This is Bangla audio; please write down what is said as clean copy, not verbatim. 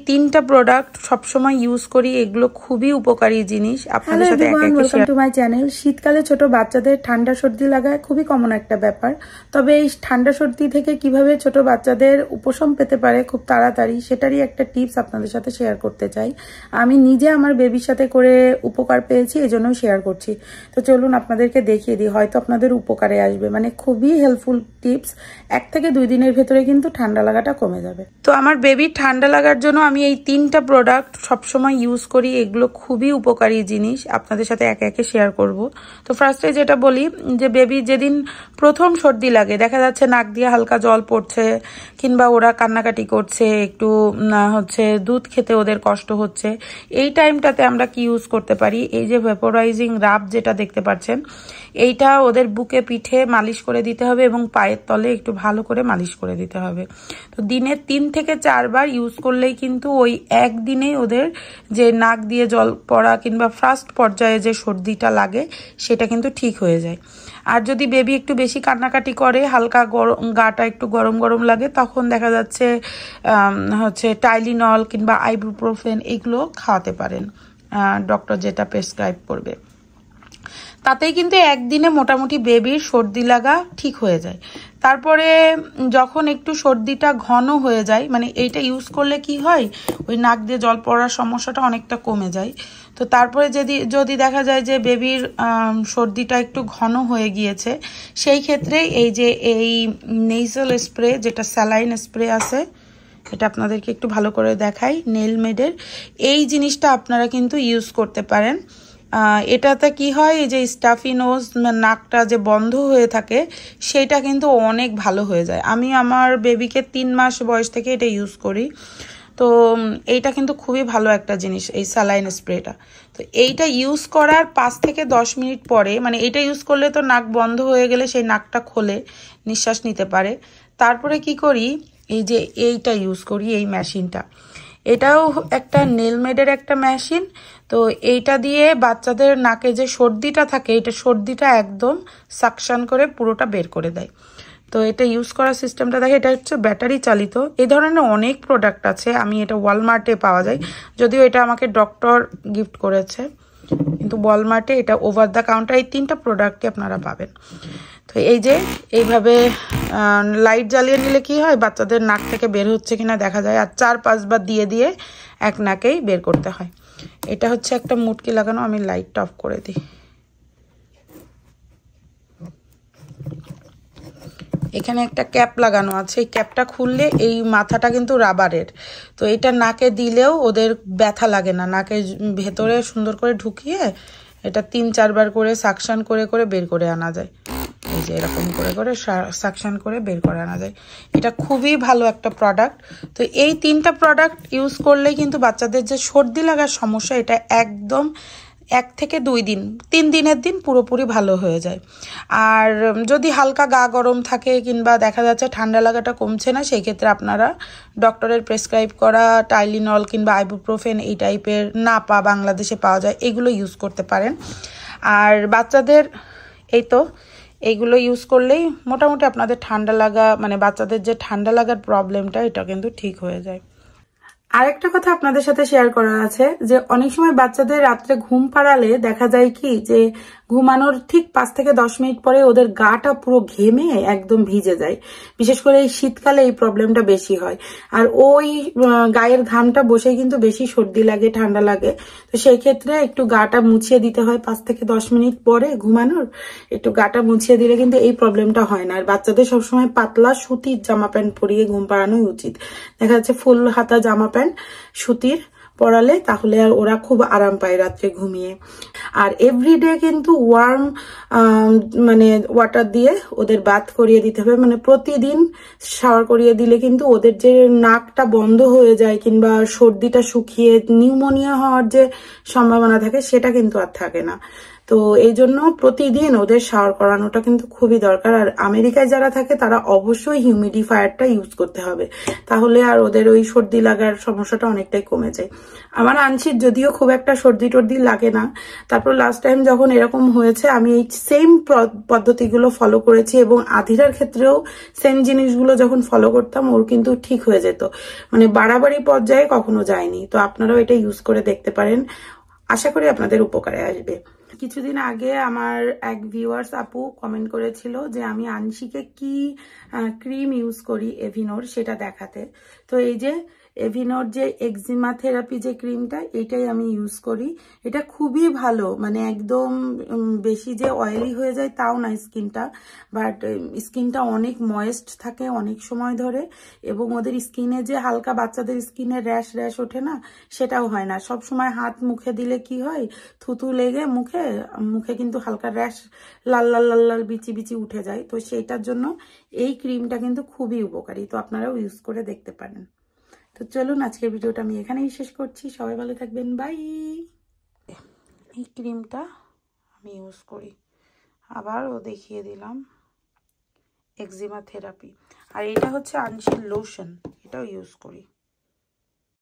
তিনটা প্রোডাক্ট সবসময় ইউজ করি, এগুলো খুবই উপকারী জিনিস আপনাদের সাথে ওয়েলকাম টু মাই চ্যানেল। শীতকালে ছোট বাচ্চাদের ঠান্ডা সর্দি লাগা খুবই কমন একটা ব্যাপার। তবে এই ঠান্ডা সর্দি থেকে কিভাবে ছোট বাচ্চাদের উপশম পেতে পারে খুব তাড়াতাড়ি, সেটারই একটা টিপস আপনাদের সাথে শেয়ার করতে চাই। আমি নিজে আমার বেবির সাথে করে উপকার পেয়েছি, এই জন্য শেয়ার করছি। তো চলুন আপনাদেরকে দেখিয়ে দিই, হয়তো আপনাদের উপকারে আসবে। মানে খুবই হেল্পফুল টিপস। 1 থেকে 2 দিনের ভেতরে কিন্তু ঠান্ডা লাগাটা কমে যাবে। তো আমার বেবির ঠান্ডা লাগার জন্য আমি এই তিনটা প্রোডাক্ট সবসময় ইউজ করি, এগুলো খুবই উপকারী জিনিস আপনাদের সাথে একে একে শেয়ার করব। তো ফার্স্টে যেটা বলি যে বেবি যেদিন প্রথম সর্দি লাগে, দেখা যাচ্ছে নাক দিয়ে হালকা জল পড়ছে কিংবা ওরা কান্নাকাটি করছে, একটু দুধ খেতে ওদের কষ্ট হচ্ছে, এই টাইমটাতে আমরা কি ইউজ করতে পারি, এই যে ভেপোরাইজিং রাব যেটা দেখতে পাচ্ছেন, এইটা ওদের বুকে পিঠে মালিশ করে দিতে হবে এবং পায়ের তলে একটু ভালো করে মালিশ করে দিতে হবে। তো দিনে 3 থেকে 4 বার ইউজ করলেই কিন্তু ওই একদিনেই ওদের যে নাক দিয়ে জল পড়া কিংবা ফার্স্ট পর্যায়ে যে সর্দিটা লাগে সেটা কিন্তু ঠিক হয়ে যায়। আর যদি বেবি একটু বেশি কান্নাকাটি করে, হালকা গাটা একটু গরম গরম লাগে, তখন দেখা যাচ্ছে টাইলিনল কিংবা আইবুপ্রোফেন এগুলো খাওয়াতে পারেন, ডক্টর যেটা প্রেসক্রাইব করবে। তাতেই কিন্তু একদিনে মোটামুটি বেবির সর্দি লাগা ঠিক হয়ে যায়। তারপরে যখন একটু সর্দিটা ঘন হয়ে যায়, মানে এইটা ইউজ করলে কি হয়, ওই নাক দিয়ে জল পড়ার সমস্যাটা অনেকটা কমে যায়। তো তারপরে যদি দেখা যায় যে বেবির সর্দিটা একটু ঘন হয়ে গিয়েছে, সেই ক্ষেত্রে এই নেজাল স্প্রে, যেটা স্যালাইন স্প্রে আছে, এটা আপনাদেরকে একটু ভালো করে দেখাই, নেলমেডের এই জিনিসটা আপনারা কিন্তু ইউজ করতে পারেন। এটাতে কি হয়, এই যে স্টাফি নোজ, নাকটা যে বন্ধ হয়ে থাকে, সেটা কিন্তু অনেক ভালো হয়ে যায়। আমি আমার বেবিকে 3 মাস বয়স থেকে এটা ইউজ করি। তো এইটা কিন্তু খুবই ভালো একটা জিনিস, এই স্যালাইন স্প্রেটা। তো এইটা ইউজ করার 5 থেকে 10 মিনিট পরে, মানে এইটা ইউজ করলে তো নাক বন্ধ হয়ে গেলে সেই নাকটা খোলে, নিঃশ্বাস নিতে পারে। তারপরে কি করি, এই যে এইটা ইউজ করি, এই মেশিনটা, এটাও একটা নেলমেডের একটা মেশিন। তো এইটা দিয়ে বাচ্চাদের নাকে যে সর্দিটা থাকে, এটা সর্দিটা একদম সাকশন করে পুরোটা বের করে দেয়। তো এটা ইউজ করার সিস্টেমটা দেখে, এটা হচ্ছে ব্যাটারি চালিত। এই ধরনের অনেক প্রোডাক্ট আছে, আমি এটা ওয়ালমার্টে পাওয়া যায়, যদিও এটা আমাকে ডক্টর গিফট করেছে, কিন্তু ওয়ালমার্টে এটা ওভার দ্য কাউন্টার এই 3টা প্রোডাক্টই আপনারা পাবেন। তো এই যে এইভাবে লাইট জ্বালিয়ে নিলে কি হয়, বাচ্চাদের নাক থেকে বের হচ্ছে কিনা দেখা যায়, আর 4-5 বার দিয়ে দিয়ে এক নাকেই বের করতে হয়। এটা হচ্ছে একটা মুটকি লাগানো, আমি লাইটটা অফ করে দিই। এখানে একটা ক্যাপ লাগানো আছে, এই ক্যাপটা খুললে এই মাথাটা কিন্তু রাবারের। তো এটা নাকে দিলেও ওদের ব্যথা লাগে না, নাকের ভেতরে সুন্দর করে ঢুকিয়ে এটা 3-4 বার করে সাকশন করে করে বের করে আনা যায়। এই যে এরকম করে করে সাকশন করে বের করে আনা যায়। এটা খুবই ভালো একটা প্রোডাক্ট। তো এই 3টা প্রোডাক্ট ইউজ করলে কিন্তু বাচ্চাদের যে সর্দি লাগার সমস্যা, এটা একদম 1 থেকে 2 দিন, 3 দিনের দিন পুরোপুরি ভালো হয়ে যায়। আর যদি হালকা গা গরম থাকে কিংবা দেখা যাচ্ছে ঠান্ডা লাগাটা কমছে না, সেই ক্ষেত্রে আপনারা ডক্টরের প্রেসক্রাইব করা টাইলিনল কিংবা আইবুপ্রোফেন এই টাইপের নাপা বাংলাদেশে পাওয়া যায়, এগুলো ইউজ করতে পারেন। আর বাচ্চাদের এই তো এইগুলো ইউজ করলেই মোটামুটি আপনাদের ঠান্ডা লাগা, মানে বাচ্চাদের যে ঠান্ডা লাগার প্রবলেমটা, এটা কিন্তু ঠিক হয়ে যায়। আরেকটা কথা আপনাদের সাথে শেয়ার করার আছে, যে অনেক সময় বাচ্চাদের রাত্রে ঘুম পাড়ালে দেখা যায় কি, যে ঘুমানোর ঠিক 5 থেকে 10 মিনিট পরে ওদের গাটা পুরো ঘেমে একদম ভিজে যায়। বিশেষ করে এই শীতকালে এই প্রবলেমটা বেশি হয়। আর ওই গায়ের ঘামটা বসে কিন্তু বেশি সর্দি লাগে, ঠান্ডা লাগে। তো সেই ক্ষেত্রে একটু গাটা মুছিয়ে দিতে হয় 5 থেকে 10 মিনিট পরে ঘুমানোর, একটু গাটা মুছিয়ে দিলে কিন্তু এই প্রবলেমটা হয় না। আর বাচ্চাদের সবসময় পাতলা সুতির জামা প্যান্ট পরিয়ে ঘুম পাড়ানোই উচিত। দেখা যাচ্ছে ফুল হাতা জামা প্যান্ট সুতির পরালে তাহলে আর ওরা খুব আরাম পায় রাত্রে ঘুমিয়ে। আর এভরিডে কিন্তু ওয়ার্ম মানে ওয়াটার দিয়ে ওদের বাথ করিয়ে দিতে হবে, মানে প্রতিদিন শাওয়ার করিয়ে দিলে কিন্তু ওদের যে নাকটা বন্ধ হয়ে যায় কিংবা সর্দিটা শুকিয়ে নিউমোনিয়া হওয়ার যে সম্ভাবনা থাকে, সেটা কিন্তু আর থাকে না। তো এই জন্য প্রতিদিন ওদের শাওয়ার করানোটা কিন্তু খুবই দরকার। আর আমেরিকায় যারা থাকে তারা অবশ্যই হিউমিডিফায়ারটা ইউজ করতে হবে, তাহলে আর ওদের ওই সর্দি লাগার সমস্যাটা অনেকটাই কমে যায়। আমার আনসির যদিও খুব একটা সর্দি টর্দি লাগে না, তারপর লাস্ট টাইম যখন এরকম হয়েছে আমি এই সেম পদ্ধতিগুলো ফলো করেছি এবং আধিরার ক্ষেত্রেও সেম জিনিসগুলো যখন ফলো করতাম ওর কিন্তু ঠিক হয়ে যেত, মানে বাড়াবাড়ি পর্যায়ে কখনো যায়নি। তো আপনারাও এটা ইউজ করে দেখতে পারেন, আশা করি আপনাদের উপকারে আসবে। কিছুদিন আগে আমার এক ভিউয়ার্স আপু কমেন্ট করেছিল যে আমি আনশিকে কি ক্রিম ইউজ করি এভিনোর সেটা দেখাতে। তো এই যে এভিনোর যে এক্সিমা থেরাপি যে ক্রিমটা, এটাই আমি ইউজ করি। এটা খুবই ভালো, মানে একদম বেশি যে অয়েলি হয়ে যায় তাও না স্কিনটা, বাট স্কিনটা অনেক ময়েস্ট থাকে অনেক সময় ধরে, এবং ওদের স্কিনে যে হালকা বাচ্চাদের স্কিনে র্যাশ র্যাশ ওঠে না, সেটাও হয় না। সব সময় হাত মুখে দিলে কি হয়, থুতু লেগে মুখে কিন্তু হালকা র্যাশ, লাল লাল লাল লাল বিচি বিচি উঠে যায়। তো সেইটার জন্য এই ক্রিমটা কিন্তু খুবই উপকারী, তো আপনারাও ইউজ করে দেখতে পারেন। তো চলুন আজকের ভিডিওটা আমি এখানেই শেষ করছি, সবাই ভালো থাকবেন, বাই। এই ক্রিমটা আমি ইউজ করি, আবারও দেখিয়ে দিলাম, এক্সিমা থেরাপি। আর এটা হচ্ছে আনশির লোশন, এটাও ইউজ করি।